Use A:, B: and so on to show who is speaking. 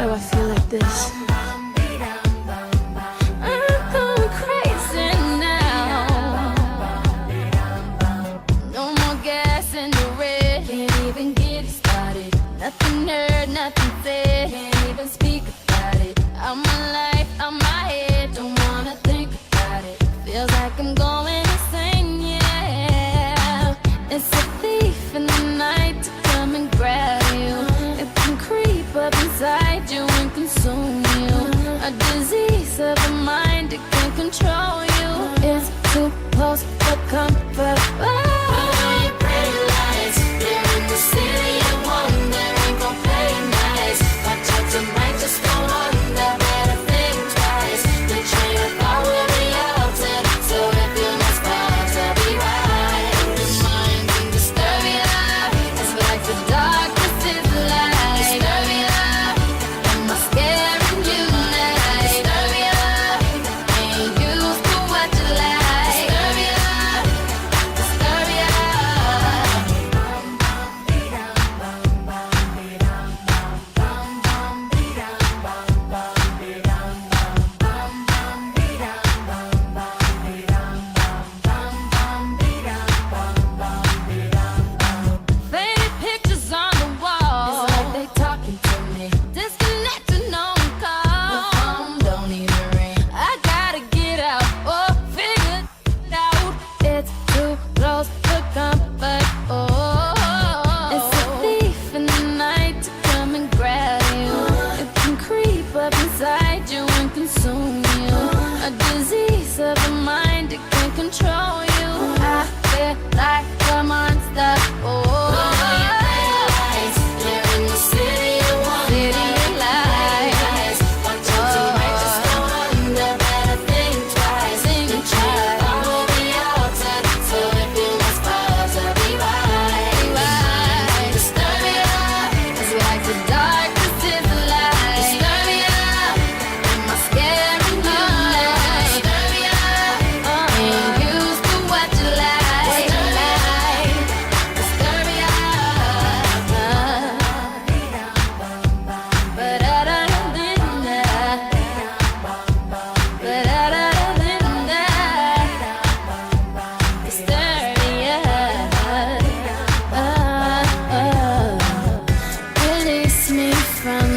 A: do I feel like this? I'm going crazy now. No more gas in the red. Can't even get started. Nothing heard, nothing said. Can't even speak about it. Out my life, out my head. Don't wanna think about it. Feels like I'm going insane, yeah. It's a thief in the night to come and grab you. It can creep up inside you and consume you. A disease of the mind, it can control you. It's too close for comfort. Release me from